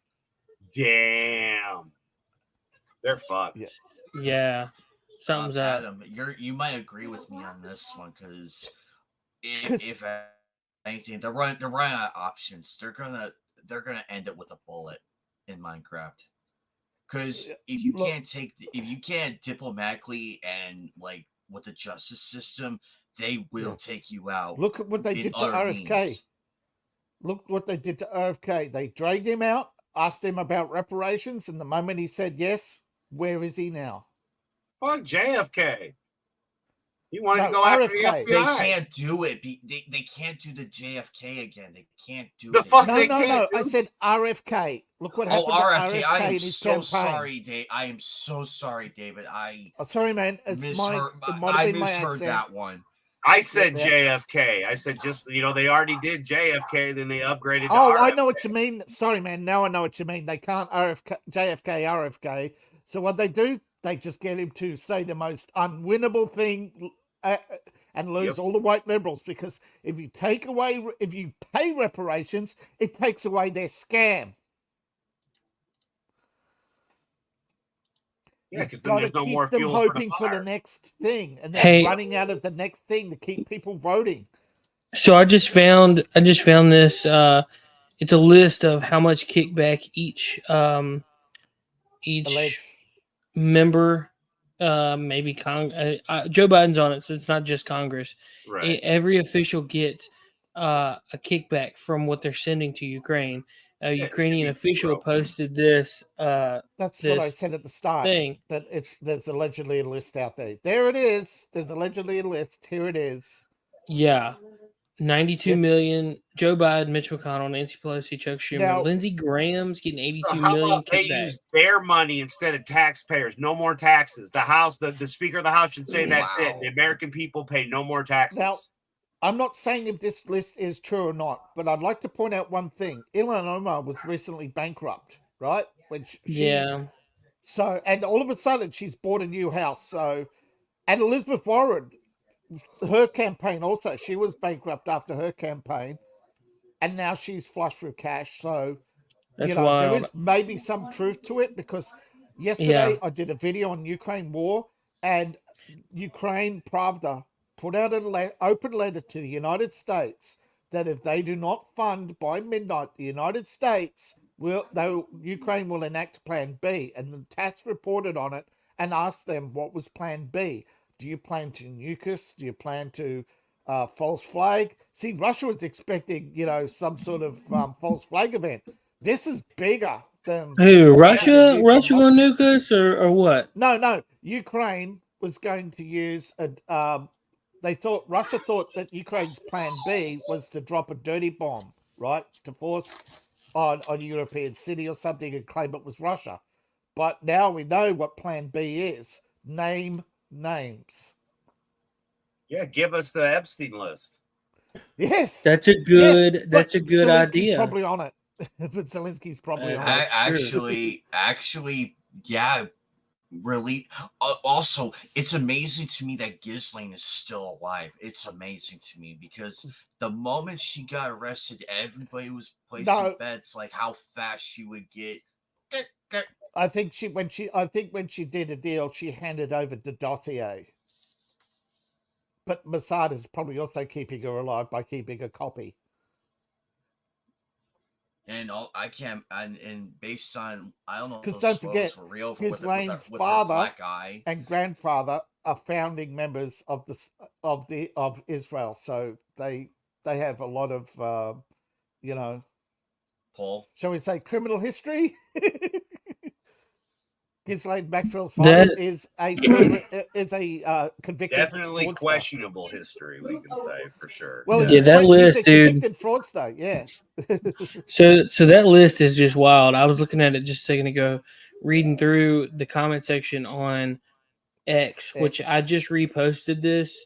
Damn. They're fucked. Yeah. Yeah. Something's up. Adam, you might agree with me on this one because 'Cause- if anything, they're running out of options. They're gonna end it with a bullet in Minecraft. Because if you Look- can't diplomatically and like with the justice system, they will take you out. Look at what they in did to other RFK. means. Look what they did to RFK. They dragged him out, asked him about reparations, and the moment he said yes, where is he now? Fuck JFK. He wanted No, to go after the RFK. They FBI. can't do it. They can't do the JFK again. They can't do The it. fuck No, they no, can't. no. I said RFK. Look what happened Oh, to RFK! I RFK am in his so campaign. sorry, Dave. I am so sorry, David. I Oh, sorry, man. It's misheard. it might I have been my misheard accent. that one. I said Yeah. JFK. I said just they already did JFK, then they upgraded to Oh, I RFK. know what you mean. Sorry, man. Now I know what you mean. They can't JFK, RFK. So what they do, they just get him to say the most unwinnable thing and lose all the white liberals. Because if you pay reparations, it takes away their scam. Yeah, because You've then got there's to no keep more them fuel for the hoping for fire. the next thing, and they're Hey. running out of the next thing to keep people voting. So I just found this. It's a list of how much kickback each Alleged. member, maybe Joe Biden's on it, so it's not just Congress. Right. Every official gets a kickback from what they're sending to Ukraine. A Yeah, it's Ukrainian gonna be official zero. posted this That's what I this said at the start. thing. That there's allegedly a list out there. There it is. There's allegedly a list. Here it is. Yeah. 92 It's- million. Joe Biden, Mitch McConnell, Nancy Pelosi, Chuck Schumer, Now- Lindsey Graham's getting So 82 how million about they kickback. use their money instead of taxpayers? No more taxes. The House, the Speaker of the House should say that's it. Wow. The American people pay no more taxes. Now, I'm not saying if this list is true or not, but I'd like to point out one thing. Illinois was recently bankrupt. right? When Yeah. So, and all of a sudden she's bought a new house. So, and Elizabeth Warren, her campaign also, she was bankrupt after her campaign, and now she's flush with cash. So, That's there wild. is maybe some truth to it, because yesterday I did a video on Ukraine war, and Ukraine Pravda put out an open letter to the United States that if they do not fund by midnight, the United States Ukraine will enact Plan B. And the TASS reported on it and asked them what was Plan B. Do you plan to nuke us? Do you plan to false flag? See, Russia was expecting, some sort of false flag event. This is bigger than Who? what happened in Russia? Russia Ukraine. gonna nuke us or what? No. Ukraine was going to use a. Russia thought that Ukraine's Plan B was to drop a dirty bomb, right, to force on a European city or something and claim it was Russia. But now we know what Plan B is. Name names. Yeah, give us the Epstein list. Yes, That's a good. That's a good Zelensky's idea. Probably on it. But Zelensky's probably on it. Actually, yeah. Really, also, it's amazing to me that Ghislaine is still alive. It's amazing to me because the moment she got arrested, everybody was placing bets like how fast she would get. I think when she did a deal, she handed over the dossier. But Mossad is probably also keeping her alive by keeping a copy. And I can't, and based on, I don't know, because don't forget, Ghislaine's father and grandfather are founding members of Israel, so they have a lot of Paul, shall we say, criminal history. Ghislaine Maxwell's father is a convicted definitely fraudster. Questionable history, we can say for sure. Well, that list, dude. Convicted fraudster, yeah. So that list is just wild. I was looking at it just a second ago, reading through the comment section on X, which I just reposted this.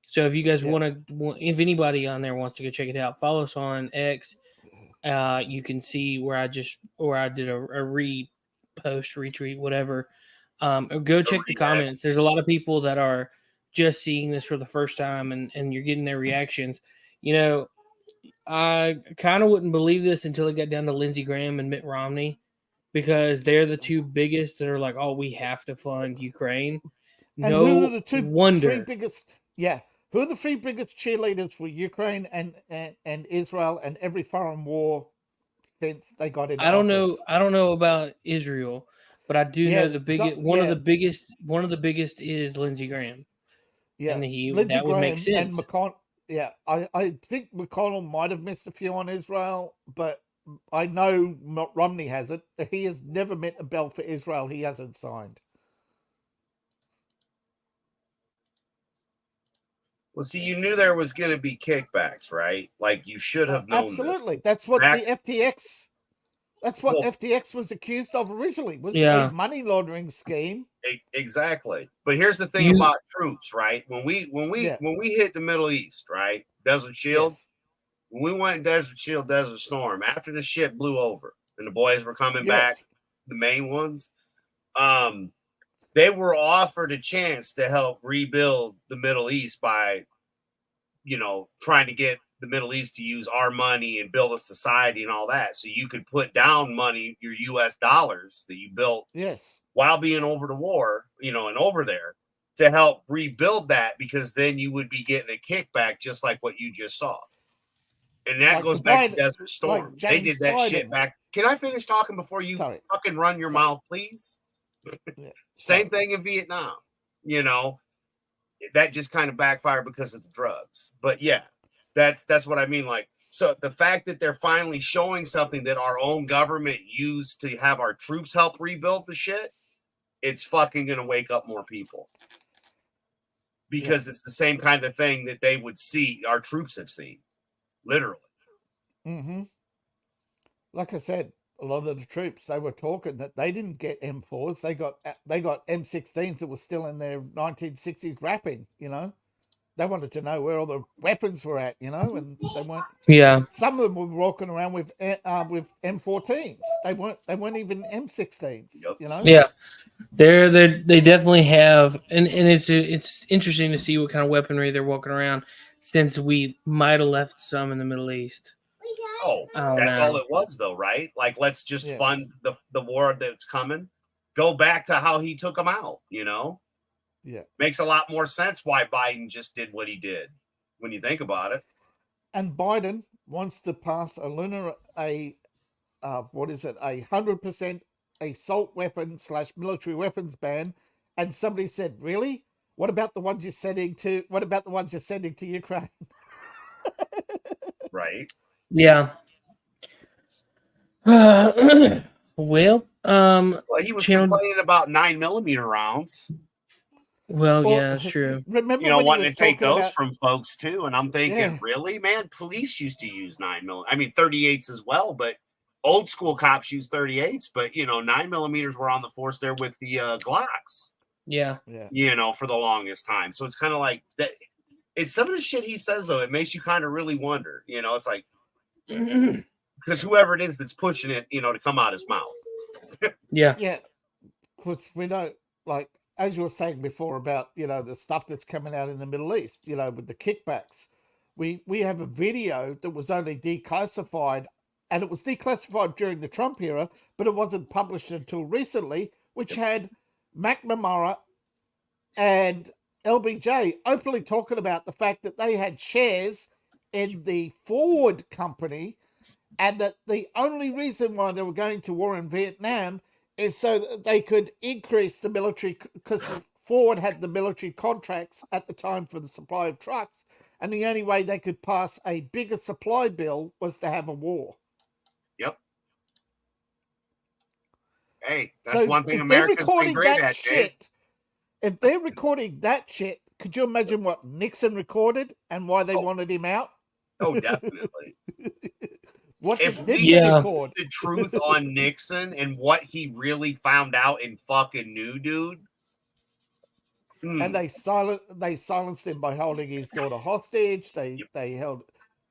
So if you guys if anybody on there wants to go check it out, follow us on X. You can see where I did a repost, retweet, whatever. Go check the comments. There's a lot of people that are just seeing this for the first time, and you're getting their reactions. I kind of wouldn't believe this until it got down to Lindsey Graham and Mitt Romney, because they're the two biggest that are like, oh, we have to fund Ukraine. And who are the three biggest? Yeah, who are the three biggest cheerleaders for Ukraine and Israel and every foreign war since they got in? I don't know about Israel, but I do know the biggest. One of the biggest is Lindsey Graham. Yeah, and Lindsey that would Graham make sense. And McConnell. Yeah, I think McConnell might have missed a few on Israel, but I know Romney hasn't. He has never met a bell for Israel he hasn't signed. Well, see, you knew there was going to be kickbacks, right? Like, you should have known. Absolutely. That's what the FTX. That's what FTX was accused of originally. Was a money laundering scheme. Exactly. But here's the thing about troops, right? When we hit the Middle East, right? Desert Shield. Yes. When we went Desert Shield, Desert Storm, after the ship blew over and the boys were coming back, the main ones, they were offered a chance to help rebuild the Middle East by, trying to get the Middle East to use our money and build a society and all that. So you could put down money, your US dollars that you built while being over the war, and over there to help rebuild that, because then you would be getting a kickback just like what you just saw. And that goes back to Desert Storm. They did that shit back. Can I finish talking before you fucking run your mouth, please? Same thing in Vietnam. That just kind of backfired because of the drugs. But yeah, that's what I mean. Like, so the fact that they're finally showing something that our own government used to have our troops help rebuild the shit, it's fucking gonna wake up more people. Because it's the same kind of thing that they would see, our troops have seen. Literally. Mm-hmm. Like I said, a lot of the troops, they were talking that they didn't get M4s. They got M16s that were still in their 1960s wrapping, They they wanted to know where all the weapons were at, you know, and they weren't. Yeah. Some of them were walking around with M14s. They weren't even M16s. Yep. You know. Yeah. They definitely have, and it's interesting to see what kind of weaponry they're walking around, since we might have left some in the Middle East. Oh, Oh, that's no. all it was, though, right? Like, let's just Yes. fund the war that's coming. Go back to how he took them out. You know, Yeah. makes a lot more sense why Biden just did what he did when you think about it. And Biden wants to pass a 100% assault weapon / military weapons ban. And somebody said, "Really? What about the ones you're sending to? What about the ones you're sending to Ukraine?" Right. Yeah. Well, Well, he was channel. complaining about 9mm rounds. Well, Or- yeah, that's true. Remember You know, when he wanting was to take talking those about, from folks too. And I'm thinking, Yeah. really, man? Police used to use 9mm. I mean, 38s as well, but old school cops use 38s. But you know, 9mm were on the force there with the Glocks. Yeah. Yeah. You know, for the longest time. So it's kind of like that. It's some of the shit he says, though. It makes you kind of really wonder. You know, it's like because whoever it is that's pushing it, you know, to come out his mouth. Yeah. Yeah, because we don't, like, as you were saying before about, you know, the stuff that's coming out in the Middle East, you know, with the kickbacks. We have a video that was only declassified, and it was declassified during the Trump era, but it wasn't published until recently, which had McNamara and LBJ openly talking about the fact that they had shares in the Ford company, and that the only reason why they were going to war in Vietnam is so that they could increase the military, because Ford had the military contracts at the time for the supply of trucks, and the only way they could pass a bigger supply bill was to have a war. Yep. Hey, that's So one thing if they're America's been recording great that at, Dave. shit, if they're recording that shit, could you imagine what Nixon recorded and why they wanted him out? Oh, definitely. What If did we Nixon Yeah. record? the truth on Nixon and what he really found out and fucking knew, dude. And they silenced him by holding his daughter hostage. They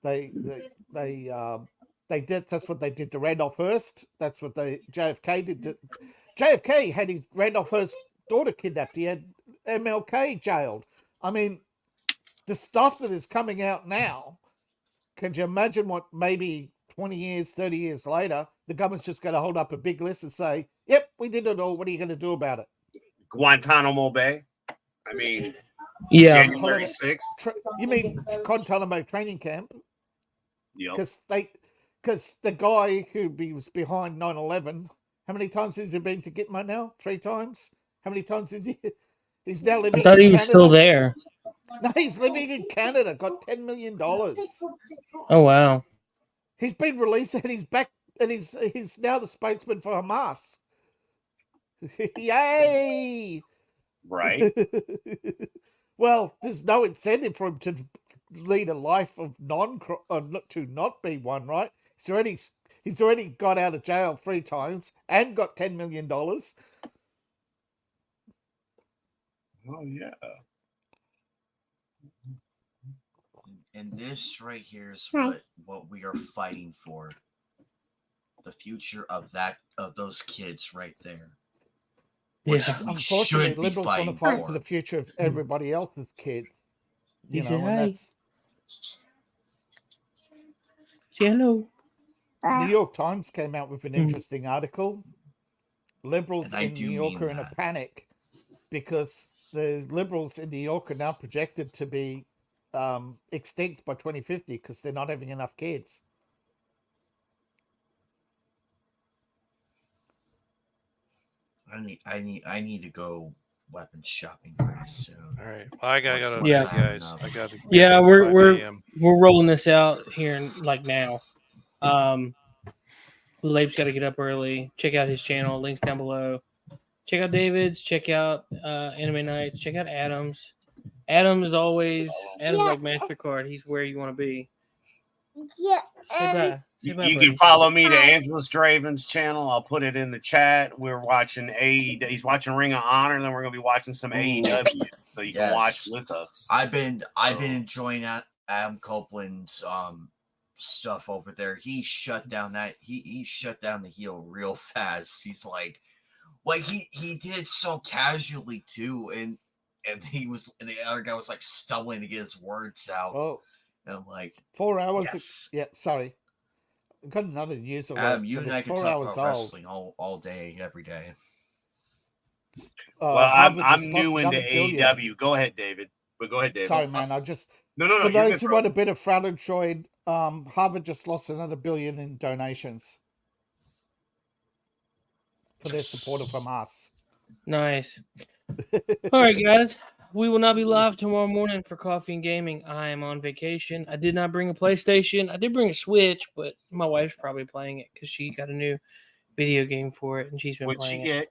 did. That's what they did to Randolph Hearst. That's what JFK did to JFK. Had his Randolph Hearst's daughter kidnapped. He had MLK jailed. I mean, the stuff that is coming out now. Can you imagine what maybe 20 years, 30 years later, the government's just going to hold up a big list and say, "Yep, we did it all. What are you going to do about it?" Guantanamo Bay. I mean, Yeah. January 6th. You mean Guantanamo training camp? Yep. Because the guy who was behind 9/11, how many times has he been to Gitmo now? 3 times? How many times is he? He's now living I thought in he was Canada. still there. No, he's living in Canada, got $10 million. Oh, wow. He's been released and he's back, and he's now the spokesman for Hamas. Yay! Right. Well, there's no incentive for him to lead a life of to not be one, right? He's already got out of jail 3 times and got $10 million. Oh yeah. And this right here is Hi. what we are fighting for. The future of those kids right there. Which Yeah. we Unfortunately, should be liberals want to fighting fight for for. the future of everybody else's kids. You He said know, and hi. that's Say hello. New York Times came out with an interesting article. Liberals And I in do New York mean are in a that. panic because the liberals in New York are now projected to be extinct by 2050 because they're not having enough kids. I need to go weapons shopping very soon. All right. Well, I gotta Once go, Yeah. guys. enough. I gotta. Yeah, go. we're 5 we're a.m. we're rolling this out here in, like now. Labe's got to get up early. Check out his channel. Links down below. Check out David's. Check out Anime Nights. Check out Adam's. Adam is always like MasterCard. He's where you want to be. Yeah. Say bye. Say bye, You buddy. can follow me to Angela Straven's channel. I'll put it in the chat. We're watching AEW. He's watching Ring of Honor, and then we're gonna be watching some AEW. so you can watch with us. I've been enjoying Adam Copeland's stuff over there. He shut down he shut down the heel real fast. He's like he did it so casually too, and the other guy was like stumbling to get his words out. Oh, and I'm like, 4 hours. yes. Yeah, sorry. I've got another news alert. Adam, you and I can 4 talk hours about wrestling all day, every day. Well, Harvard I'm just new lost into another billion. AEW. Go ahead, David. But go ahead, David. Sorry, man. I just no. For those who want a bit of Frauenscheid, Harvard just lost another $1 billion in donations for their support from us. Nice. All right, guys. We will not be live tomorrow morning for Coffee and Gaming. I am on vacation. I did not bring a PlayStation. I did bring a Switch, but my wife's probably playing it because she got a new video game for it, and she's been playing it.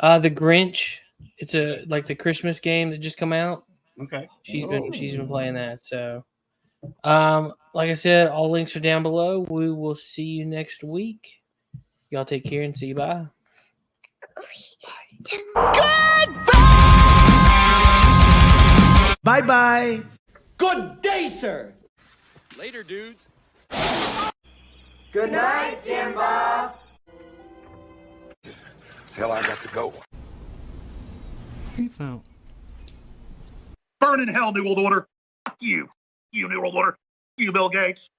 The Grinch. It's like the Christmas game that just come out. Okay. She's been playing that. So, like I said, all links are down below. We will see you next week. Y'all take care and see you. Bye. Bye-bye. Good day, sir. Later, dudes. Good night, Jim Bob. Hell, I got to go. Peace out. Burn in hell, New World Order. Fuck you. You, New World Order. You, Bill Gates.